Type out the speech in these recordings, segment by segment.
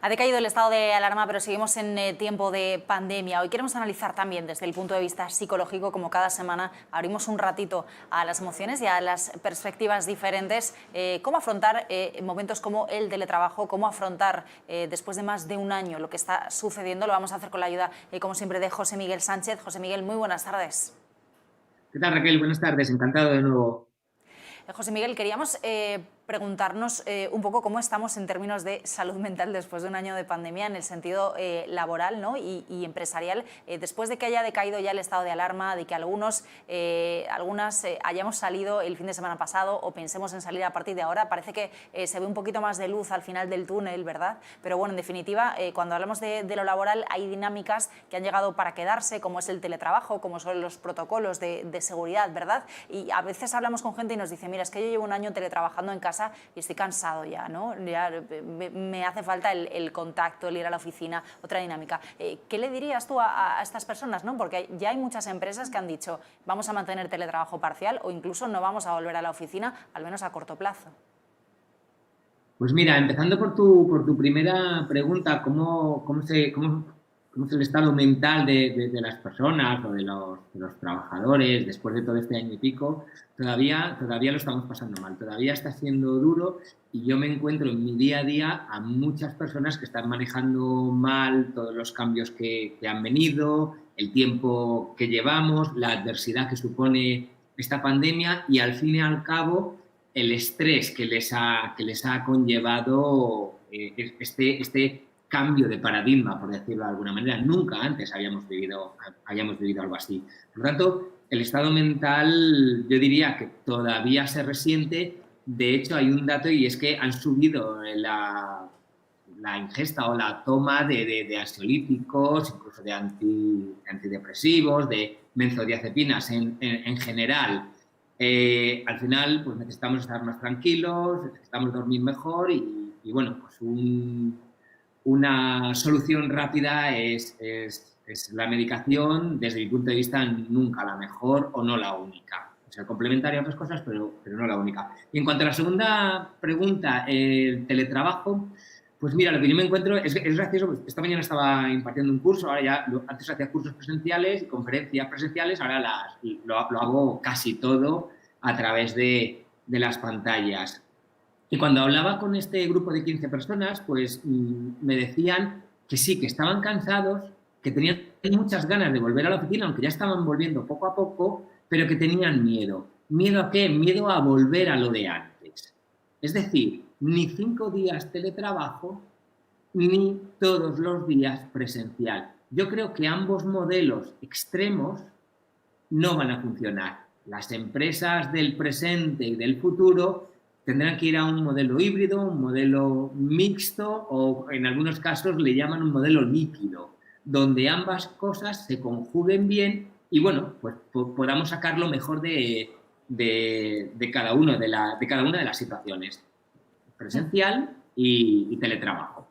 Ha decaído el estado de alarma, pero seguimos en tiempo de pandemia. Hoy queremos analizar también desde el punto de vista psicológico, como cada semana abrimos un ratito a las emociones y a las perspectivas diferentes, cómo afrontar momentos como el teletrabajo, cómo afrontar después de más de un año lo que está sucediendo. Lo vamos a hacer con la ayuda, como siempre, de José Miguel Sánchez. José Miguel, muy buenas tardes. ¿Qué tal, Raquel? Buenas tardes, encantado de nuevo. José Miguel, queríamos preguntarnos un poco cómo estamos en términos de salud mental después de un año de pandemia en el sentido laboral, ¿no? y empresarial, después de que haya decaído ya el estado de alarma, de que algunas hayamos salido el fin de semana pasado o pensemos en salir a partir de ahora. Parece que se ve un poquito más de luz al final del túnel, ¿verdad? Pero bueno, en definitiva, cuando hablamos de lo laboral, hay dinámicas que han llegado para quedarse, como es el teletrabajo, como son los protocolos de seguridad, ¿verdad? Y a veces hablamos con gente y nos dice, mira, es que yo llevo un año teletrabajando en casa y estoy cansado ya, ¿no? Ya me hace falta el contacto, el ir a la oficina, otra dinámica. ¿Qué le dirías tú a estas personas, ¿no? Porque ya hay muchas empresas que han dicho, vamos a mantener teletrabajo parcial o incluso no vamos a volver a la oficina, al menos a corto plazo. Pues mira, empezando por tu primera pregunta, ¿cómo es el estado mental de las personas o de los trabajadores después de todo este año y pico? Todavía lo estamos pasando mal, todavía está siendo duro y yo me encuentro en mi día a día a muchas personas que están manejando mal todos los cambios que han venido, el tiempo que llevamos, la adversidad que supone esta pandemia y al fin y al cabo el estrés que les ha conllevado este cambio de paradigma, por decirlo de alguna manera. Nunca antes habíamos vivido algo así. Por lo tanto, el estado mental yo diría que todavía se resiente. De hecho, hay un dato y es que han subido la ingesta o la toma de ansiolíticos, incluso de antidepresivos, de benzodiazepinas en general. Al final, pues necesitamos estar más tranquilos, necesitamos dormir mejor y bueno, pues una solución rápida es la medicación, desde mi punto de vista, nunca la mejor o no la única. O sea, complementaria a otras cosas, pero no la única. Y en cuanto a la segunda pregunta, el teletrabajo, pues mira, lo que yo me encuentro es gracioso, pues esta mañana estaba impartiendo un curso, ahora ya, antes hacía cursos presenciales y conferencias presenciales, ahora lo hago casi todo a través de las pantallas. Y cuando hablaba con este grupo de 15 personas, pues me decían que sí, que estaban cansados, que tenían muchas ganas de volver a la oficina, aunque ya estaban volviendo poco a poco, pero que tenían miedo. ¿Miedo a qué? Miedo a volver a lo de antes. Es decir, ni 5 días teletrabajo, ni todos los días presencial. Yo creo que ambos modelos extremos no van a funcionar. Las empresas del presente y del futuro tendrán que ir a un modelo híbrido, un modelo mixto o en algunos casos le llaman un modelo líquido, donde ambas cosas se conjuguen bien y bueno, pues podamos sacar lo mejor de cada una de las situaciones, presencial y teletrabajo.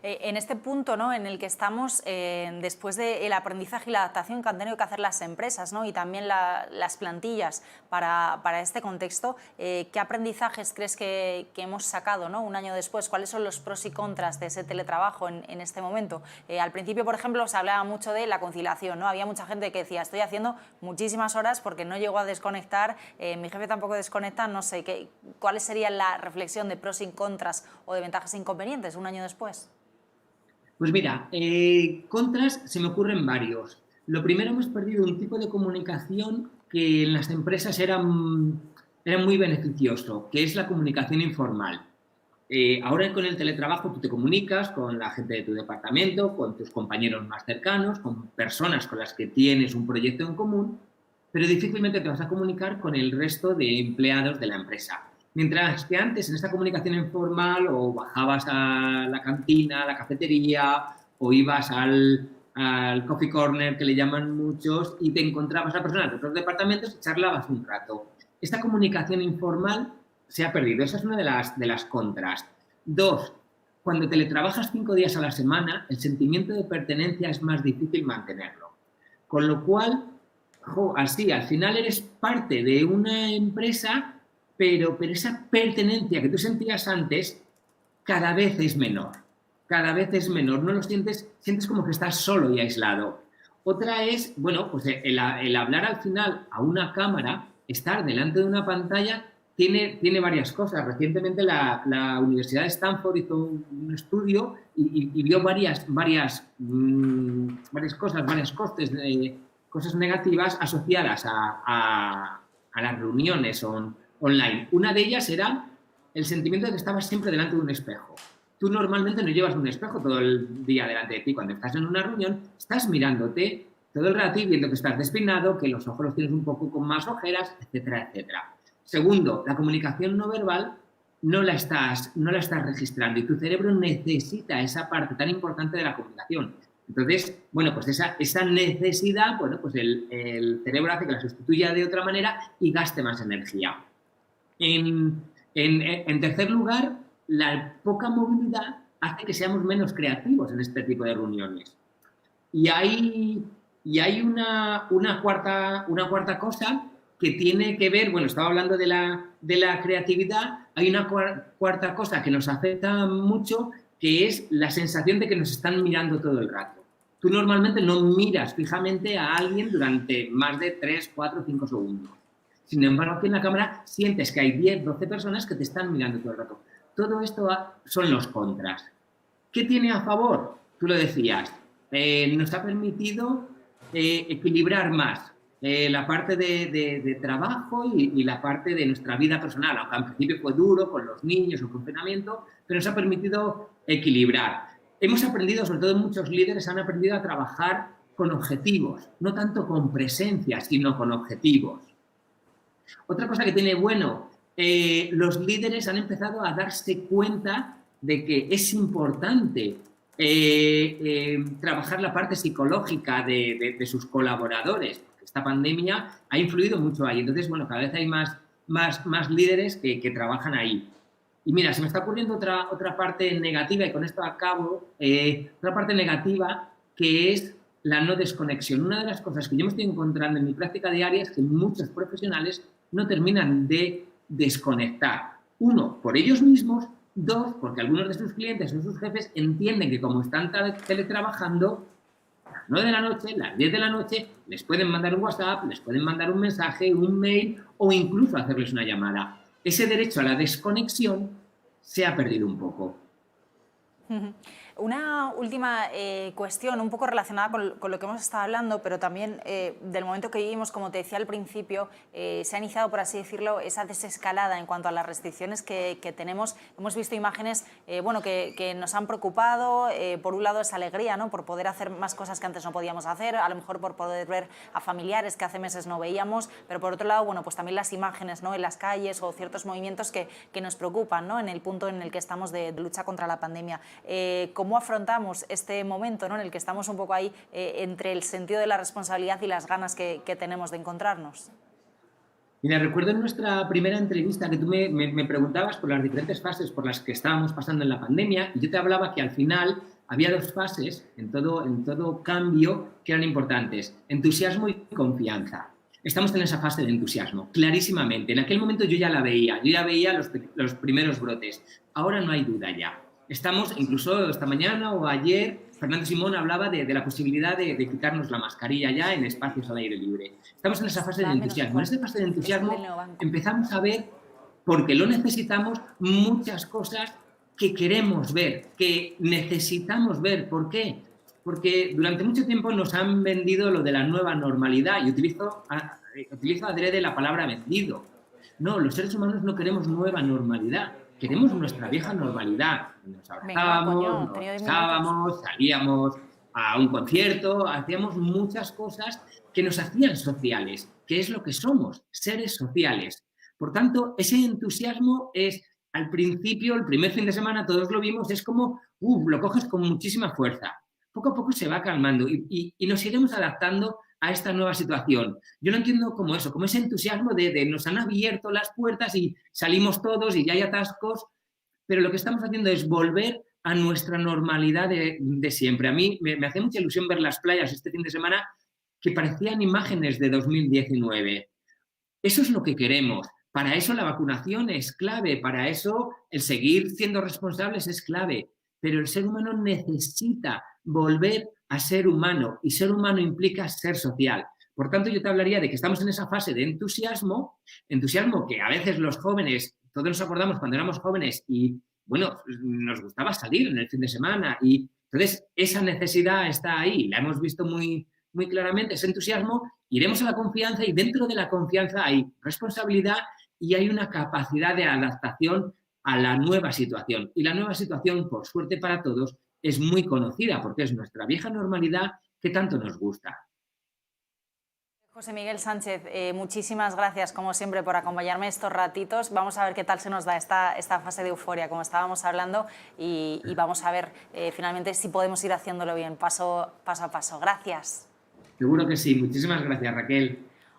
En este punto, ¿no?, en el que estamos, después del aprendizaje y la adaptación que han tenido que hacer las empresas, ¿no?, y también las plantillas para este contexto, ¿qué aprendizajes crees que hemos sacado, ¿no?, un año después? ¿Cuáles son los pros y contras de ese teletrabajo en este momento? Al principio, por ejemplo, se hablaba mucho de la conciliación, ¿no? Había mucha gente que decía, estoy haciendo muchísimas horas porque no llego a desconectar, mi jefe tampoco desconecta, no sé, ¿cuál sería la reflexión de pros y contras o de ventajas e inconvenientes un año después? Pues mira, contras se me ocurren varios. Lo primero, hemos perdido un tipo de comunicación que en las empresas era muy beneficioso, que es la comunicación informal. Ahora con el teletrabajo tú te comunicas con la gente de tu departamento, con tus compañeros más cercanos, con personas con las que tienes un proyecto en común, pero difícilmente te vas a comunicar con el resto de empleados de la empresa. Mientras que antes en esta comunicación informal o bajabas a la cantina, a la cafetería o ibas al coffee corner que le llaman muchos y te encontrabas a personas de otros departamentos y charlabas un rato. Esta comunicación informal se ha perdido. Esa es una de las contras. Dos, cuando teletrabajas 5 días a la semana, el sentimiento de pertenencia es más difícil mantenerlo. Con lo cual, así, al final eres parte de una empresa, pero esa pertenencia que tú sentías antes cada vez es menor. cada vez es menor, no lo sientes, sientes como que estás solo y aislado. Otra es, bueno, pues el hablar al final a una cámara, estar delante de una pantalla, tiene varias cosas. Recientemente la Universidad de Stanford hizo un estudio y vio varias cosas, varios costes, cosas negativas asociadas a las reuniones online. Una de ellas era el sentimiento de que estabas siempre delante de un espejo. Tú normalmente no llevas un espejo todo el día delante de ti. Cuando estás en una reunión, estás mirándote todo el rato y viendo que estás despeinado, que los ojos los tienes un poco con más ojeras, etcétera, etcétera. Segundo, la comunicación no verbal no la estás registrando y tu cerebro necesita esa parte tan importante de la comunicación. Entonces, bueno, pues esa necesidad, bueno, pues el cerebro hace que la sustituya de otra manera y gaste más energía. En tercer lugar, la poca movilidad hace que seamos menos creativos en este tipo de reuniones. Y hay una cuarta cosa que tiene que ver, bueno, estaba hablando de la creatividad, hay una cuarta cosa que nos afecta mucho, que es la sensación de que nos están mirando todo el rato. Tú normalmente no miras fijamente a alguien durante más de 3, 4, 5 segundos. Sin embargo, aquí en la cámara sientes que hay 10, 12 personas que te están mirando todo el rato. Todo esto son los contras. ¿Qué tiene a favor? Tú lo decías, nos ha permitido equilibrar más la parte de trabajo y la parte de nuestra vida personal, aunque al principio fue duro con los niños, el confinamiento, pero nos ha permitido equilibrar. Hemos aprendido, sobre todo muchos líderes han aprendido a trabajar con objetivos, no tanto con presencia, sino con objetivos. Otra cosa que tiene bueno, los líderes han empezado a darse cuenta de que es importante trabajar la parte psicológica de sus colaboradores. Esta pandemia ha influido mucho ahí. Entonces, bueno, cada vez hay más líderes que trabajan ahí. Y mira, se me está ocurriendo otra parte negativa, y con esto acabo, otra parte negativa que es la no desconexión. Una de las cosas que yo me estoy encontrando en mi práctica diaria es que muchos profesionales no terminan de desconectar. Uno, por ellos mismos. Dos, porque algunos de sus clientes o sus jefes entienden que como están teletrabajando, a las 9 de la noche, a las 10 de la noche, les pueden mandar un WhatsApp, les pueden mandar un mensaje, un mail o incluso hacerles una llamada. Ese derecho a la desconexión se ha perdido un poco. Una última cuestión, un poco relacionada con lo que hemos estado hablando, pero también del momento que vivimos, como te decía al principio, se ha iniciado, por así decirlo, esa desescalada en cuanto a las restricciones que tenemos. Hemos visto imágenes bueno, que nos han preocupado. Por un lado, esa alegría, ¿no?, por poder hacer más cosas que antes no podíamos hacer, a lo mejor por poder ver a familiares que hace meses no veíamos, pero por otro lado, bueno, pues también las imágenes, ¿no?, en las calles o ciertos movimientos que nos preocupan, ¿no?, en el punto en el que estamos de lucha contra la pandemia. ¿Cómo afrontamos este momento, ¿no?, en el que estamos un poco ahí entre el sentido de la responsabilidad y las ganas que tenemos de encontrarnos? Mira, recuerdo en nuestra primera entrevista que tú me preguntabas por las diferentes fases por las que estábamos pasando en la pandemia, y yo te hablaba que al final había dos fases en todo cambio que eran importantes: entusiasmo y confianza. Estamos en esa fase de entusiasmo, clarísimamente. En aquel momento yo ya veía los primeros brotes. Ahora no hay duda ya. Estamos, incluso esta mañana o ayer, Fernando Simón hablaba de la posibilidad de quitarnos la mascarilla ya en espacios al aire libre. Estamos en esa fase de entusiasmo. En esa fase de entusiasmo empezamos a ver, porque lo necesitamos, muchas cosas que queremos ver, que necesitamos ver. ¿Por qué? Porque durante mucho tiempo nos han vendido lo de la nueva normalidad, y utilizo adrede la palabra vendido. No, los seres humanos no queremos nueva normalidad. Queremos nuestra vieja normalidad. Nos abrazábamos, nos besábamos, salíamos a un concierto, hacíamos muchas cosas que nos hacían sociales, que es lo que somos, seres sociales. Por tanto, ese entusiasmo es, al principio, el primer fin de semana, todos lo vimos, es como, lo coges con muchísima fuerza. Poco a poco se va calmando y nos iremos adaptando a esta nueva situación. Yo no entiendo como eso, como ese entusiasmo de nos han abierto las puertas y salimos todos y ya hay atascos, pero lo que estamos haciendo es volver a nuestra normalidad de siempre. A mí me hace mucha ilusión ver las playas este fin de semana que parecían imágenes de 2019. Eso es lo que queremos. Para eso la vacunación es clave, para eso el seguir siendo responsables es clave. pero el ser humano necesita volver a ser humano y ser humano implica ser social. Por tanto, yo te hablaría de que estamos en esa fase de entusiasmo, entusiasmo que a veces los jóvenes, todos nos acordamos cuando éramos jóvenes y, bueno, nos gustaba salir en el fin de semana y entonces esa necesidad está ahí, la hemos visto muy, muy claramente, ese entusiasmo, iremos a la confianza y dentro de la confianza hay responsabilidad y hay una capacidad de adaptación a la nueva situación. Y la nueva situación, por suerte para todos, es muy conocida porque es nuestra vieja normalidad que tanto nos gusta. José Miguel Sánchez, muchísimas gracias, como siempre, por acompañarme estos ratitos. Vamos a ver qué tal se nos da esta fase de euforia, como estábamos hablando, y vamos a ver finalmente si podemos ir haciéndolo bien, paso a paso. Gracias. Seguro que sí. Muchísimas gracias, Raquel.